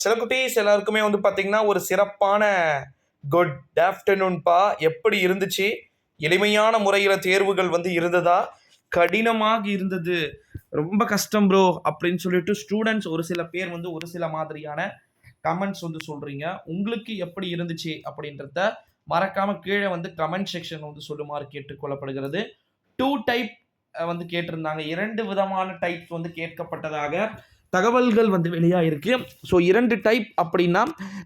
சில குட்டீஸ் எல்லாருக்குமே வந்து பார்த்தீங்கன்னா, ஒரு சிறப்பான குட் ஆஃப்டர்நூன்பா. எப்படி இருந்துச்சு? எளிமையான முறையில தேர்வுகள் வந்து இருந்ததா? கடினமாக இருந்தது. ரொம்ப கஷ்டம் ப்ரோ அப்படின்னு சொல்லிட்டு ஸ்டூடண்ட்ஸ் ஒரு சில பேர் வந்து ஒரு சில மாதிரியான கமெண்ட்ஸ் வந்து சொல்றீங்க. உங்களுக்கு எப்படி இருந்துச்சு அப்படின்றத மறக்காம கீழ வந்து கமெண்ட் செக்ஷன் வந்து சொல்லுமாறு கேட்டுக்கொள்ளப்படுகிறது. 2 டைப் வந்து கேட்டிருந்தாங்க. 2 விதமான டைப்ஸ் வந்து கேட்கப்பட்டதாக தகவல்கள் வந்து வெளியாயிருக்கு. ஸோ 2 டைப் அப்படின்னா,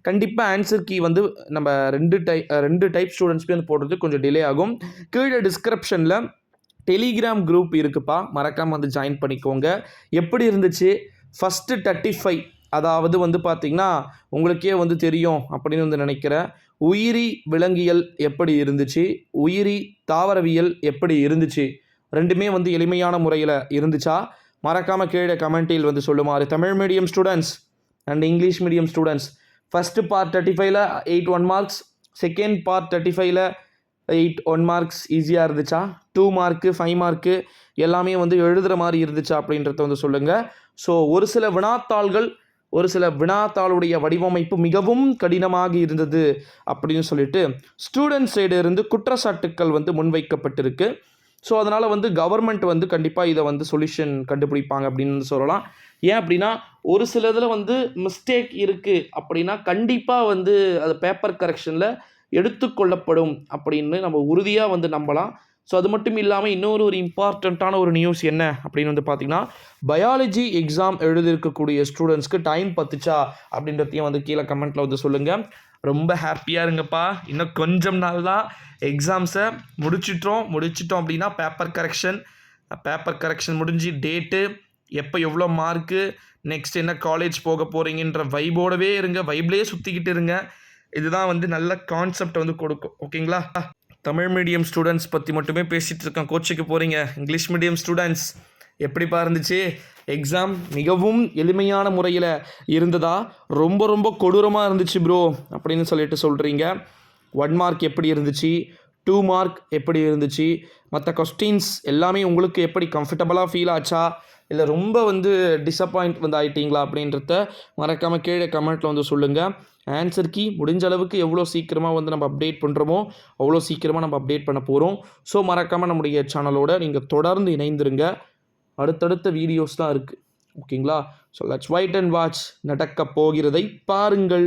கண்டிப்பா ஆன்சர் கீ வந்து நம்ம 2 டைப் ஸ்டூடண்ட்ஸ்க்கு வந்து போடுறது கொஞ்சம் டிலே ஆகும். கீழ டிஸ்கிரிப்ஷன்ல டெலிகிராம் குரூப் இருக்குப்பா. மறக்காம வந்து ஜாயின் பண்ணிக்கோங்க. எப்படி இருந்துச்சு? ஃபர்ஸ்ட்டு 35 அதாவது வந்து பார்த்தீங்கன்னா, உங்களுக்கே வந்து தெரியும் அப்படின்னு வந்து நினைக்கிறேன். உயிரி விலங்கியல் எப்படி இருந்துச்சு? உயிரி தாவரவியல் எப்படி இருந்துச்சு? 2மே வந்து எளிமையான முறையில இருந்துச்சா? மறக்காம கீழ கமெண்டில் வந்து சொல்லுமாறு. Tamil medium students and English medium students first part 35ல 8 1 மார்க்ஸ், செகண்ட் பார்ட் 35ல 8 1 மார்க்ஸ் ஈஸியாக இருந்துச்சா? 2 மார்க்கு 5 மார்க்கு எல்லாமே வந்து எழுதுகிற மாதிரி இருந்துச்சா அப்படின்றத வந்து சொல்லுங்கள். ஸோ ஒரு சில வினாத்தாளுடைய வடிவமைப்பு மிகவும் கடினமாக இருந்தது அப்படின்னு சொல்லிட்டு ஸ்டூடெண்ட் சைடு இருந்து குற்றச்சாட்டுக்கள் வந்து முன்வைக்கப்பட்டிருக்கு. ஸோ அதனால் வந்து கவர்மெண்ட் வந்து கண்டிப்பாக இதை வந்து சொல்யூஷன் கண்டுபிடிப்பாங்க அப்படின்னு சொல்லலாம். ஏன் அப்படின்னா, ஒரு சில இதில் வந்து மிஸ்டேக் இருக்குது அப்படின்னா கண்டிப்பாக வந்து அது பேப்பர் கரெக்ஷனில் எடுத்துக்கொள்ளப்படும் அப்படின்னு நம்ம உறுதியாக வந்து நம்பலாம். ஸோ அது மட்டும் இல்லாமல் இன்னொரு இம்பார்ட்டண்ட்டான ஒரு நியூஸ் என்ன அப்படின்னு வந்து பார்த்திங்கன்னா, பயாலஜி எக்ஸாம் எழுதியிருக்கக்கூடிய ஸ்டூடெண்ட்ஸ்க்கு டைம் பத்துச்சா அப்படின்றதையும் வந்து கீழே கமெண்ட்டில் வந்து சொல்லுங்கள். ரொம்ப ஹாப்பியாக இருங்கப்பா. இன்னும் கொஞ்சம் நாள் தான் எக்ஸாம்ஸை முடிச்சிட்டோம் அப்படின்னா பேப்பர் கரெக்ஷன் முடிஞ்சு டேட்டு, எப்போ எவ்வளோ மார்க்கு, நெக்ஸ்ட் என்ன காலேஜ் போக போகிறீங்கன்ற வைபோடவே இருங்க. வைப்லேயே சுற்றிக்கிட்டு இருங்க. இதுதான் வந்து நல்ல கான்செப்ட் வந்து கொடுக்கும். ஓகேங்களா? தமிழ் மீடியம் ஸ்டூடெண்ட்ஸ் பற்றி மட்டுமே பேசிகிட்டு இருக்கேன். கோச்சிக்கு போகிறீங்க. இங்கிலீஷ் மீடியம் ஸ்டூடெண்ட்ஸ் எப்படிப்பா இருந்துச்சு எக்ஸாம்? மிகவும் எளிமையான முறையில் இருந்ததா? ரொம்ப ரொம்ப கொடூரமாக இருந்துச்சு ப்ரோ அப்படின்னு சொல்லிட்டு சொல்கிறீங்க. 1 மார்க் எப்படி இருந்துச்சு? 2 மார்க் எப்படி இருந்துச்சு? மற்ற கொஸ்டின்ஸ் எல்லாமே உங்களுக்கு எப்படி கம்ஃபர்டபுளாக ஃபீல் ஆச்சா? இல்லை ரொம்ப வந்து டிசப்பாயிண்ட் வந்து ஆகிட்டீங்களா அப்படின்றத மறக்காமல் கீழே கமெண்ட்டில் வந்து சொல்லுங்கள். ஆன்சர் கீ முடிஞ்ச அளவுக்கு எவ்வளோ சீக்கிரமாக வந்து நம்ம அப்டேட் பண்ணுறோமோ அவ்வளோ சீக்கிரமாக நம்ம அப்டேட் பண்ண போகிறோம். ஸோ மறக்காமல் நம்முடைய சேனலோட நீங்கள் தொடர்ந்து இணைந்துருங்க. அடுத்தடுத்த வீடியோஸ் தான் இருக்குது. ஓகேங்களா? So let's wait and watch. நடக்க போகிறதை பாருங்கள்.